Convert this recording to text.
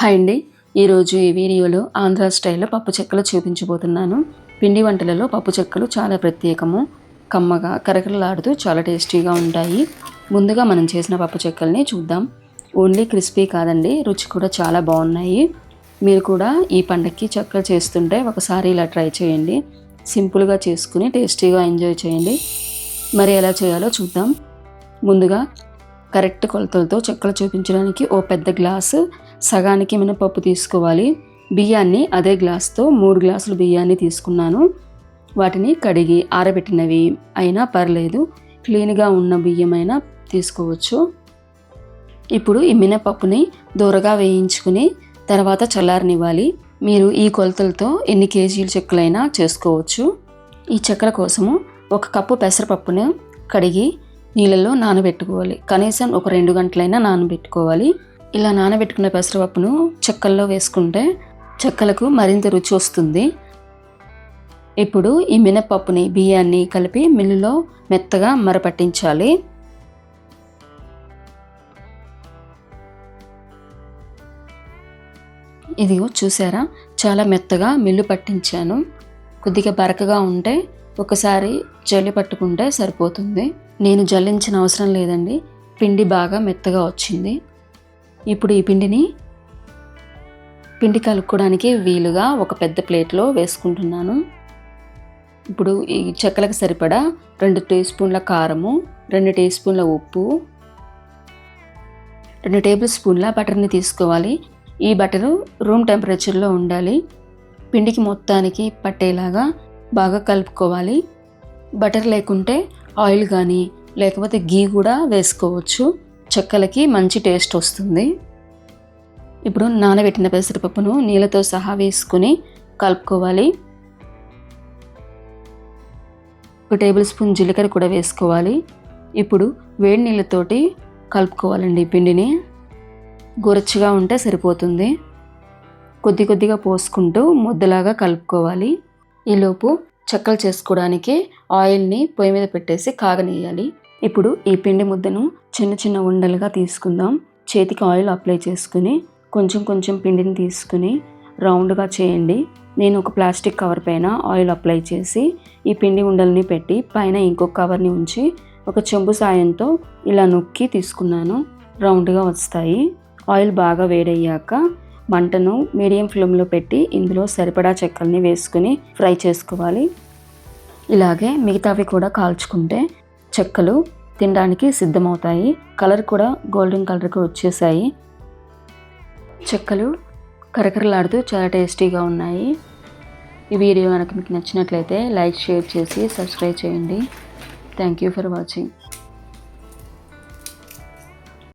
Hi అండి. ఈరోజు ఈ వీడియోలో ఆంధ్ర స్టైల్లో పప్పు చెక్కలు చూపించబోతున్నాను. పిండి వంటలలో పప్పు చెక్కలు చాలా ప్రత్యేకము. కమ్మగా కరకరలాడుతూ చాలా టేస్టీగా ఉంటాయి. ముందుగా మనం చేసిన పప్పు చెక్కల్ని చూద్దాం. ఓన్లీ క్రిస్పీ కాదండి, రుచి కూడా చాలా బాగున్నాయి. మీరు కూడా ఈ పండగకి చెక్కలు చేస్తుంటే ఒకసారి ఇలా ట్రై చేయండి. సింపుల్గా చేసుకుని టేస్టీగా ఎంజాయ్ చేయండి. మరి ఎలా చేయాలో చూద్దాం. ముందుగా కరెక్ట్ కొలతలతో చెక్కలు చూపించడానికి ఓ పెద్ద గ్లాసు సగానికి మినపప్పు తీసుకోవాలి. బియ్యాన్ని అదే గ్లాస్తో 3 గ్లాసులు బియ్యాన్ని తీసుకున్నాను. వాటిని కడిగి ఆరబెట్టినవి అయినా పర్లేదు, క్లీన్గా ఉన్న బియ్యమైనా తీసుకోవచ్చు. ఇప్పుడు ఈ మినపప్పుని దూరగా వేయించుకుని తర్వాత చల్లారనివ్వాలి. మీరు ఈ కొలతలతో ఎన్ని కేజీల చెక్కలైనా చేసుకోవచ్చు. ఈ చెక్కల కోసము 1 కప్పు పెసరపప్పును కడిగి నీళ్ళల్లో నానబెట్టుకోవాలి. కనీసం ఒక 2 గంటలైనా నానబెట్టుకోవాలి. ఇలా నానబెట్టుకున్న పెసరపప్పును చెక్కల్లో వేసుకుంటే చెక్కలకు మరింత రుచి వస్తుంది. ఇప్పుడు ఈ మినపప్పుని బియ్యాన్ని కలిపి మిల్లులో మెత్తగా మరపట్టించాలి. ఇదిగో చూసారా, చాలా మెత్తగా మిల్లు పట్టించాను. కొద్దిగా బరకగా ఉంటే ఒకసారి జల్లి పట్టుకుంటే సరిపోతుంది. నేను జల్లించిన అవసరం లేదండి, పిండి బాగా మెత్తగా వచ్చింది. ఇప్పుడు ఈ పిండి కలుపుకోవడానికి వీలుగా ఒక పెద్ద ప్లేట్లో వేసుకుంటున్నాను. ఇప్పుడు ఈ చెక్కలకు సరిపడా 2 టీ స్పూన్ల కారము, 2 టీ స్పూన్ల ఉప్పు, 2 టేబుల్ స్పూన్ల బటర్ని తీసుకోవాలి. ఈ బటరు రూమ్ టెంపరేచర్లో ఉండాలి. పిండికి మొత్తానికి పట్టేలాగా బాగా కలుపుకోవాలి. బటర్ లేకుంటే ఆయిల్ కానీ లేకపోతే గీ కూడా వేసుకోవచ్చు. చెక్కలకి మంచి టేస్ట్ వస్తుంది. ఇప్పుడు నానబెట్టిన పెసరపప్పును నీళ్ళతో సహా వేసుకుని కలుపుకోవాలి. 1 టేబుల్ స్పూన్ జీలకర్ర కూడా వేసుకోవాలి. ఇప్పుడు వేడి నీళ్ళతోటి కలుపుకోవాలండి. పిండిని గోరువెచ్చగా ఉంటే సరిపోతుంది. కొద్ది కొద్దిగా పోసుకుంటూ ముద్దలాగా కలుపుకోవాలి. ఈలోపు చెక్కలు చేసుకోవడానికి ఆయిల్ని పొయ్యి మీద పెట్టేసి కాగనేయాలి. ఇప్పుడు ఈ పిండి ముద్దను చిన్న చిన్న ఉండలుగా తీసుకుందాం. చేతికి ఆయిల్ అప్లై చేసుకుని కొంచెం కొంచెం పిండిని తీసుకుని రౌండ్గా చేయండి. నేను ఒక ప్లాస్టిక్ కవర్ పైన ఆయిల్ అప్లై చేసి ఈ పిండి ఉండల్ని పెట్టి పైన ఇంకొక కవర్ని ఉంచి ఒక చెంబు సాయంతో ఇలా నొక్కి తీసుకున్నాను. రౌండ్గా వస్తాయి. ఆయిల్ బాగా వేడయ్యాక మంటను మీడియం ఫ్లేమ్లో పెట్టి ఇందులో సరిపడా చెక్కల్ని వేసుకుని ఫ్రై చేసుకోవాలి. ఇలాగే మిగతావి కూడా కాల్చుకుంటే చెక్కలు తినడానికి సిద్ధమవుతాయి. కలర్ కూడా గోల్డెన్ కలర్కి వచ్చేసాయి. చెక్కలు కరకరలాడుతూ చాలా టేస్టీగా ఉన్నాయి. ఈ వీడియో కనుక మీకు నచ్చినట్లయితే లైక్, షేర్ చేసి సబ్స్క్రైబ్ చేయండి. Thank you for watching.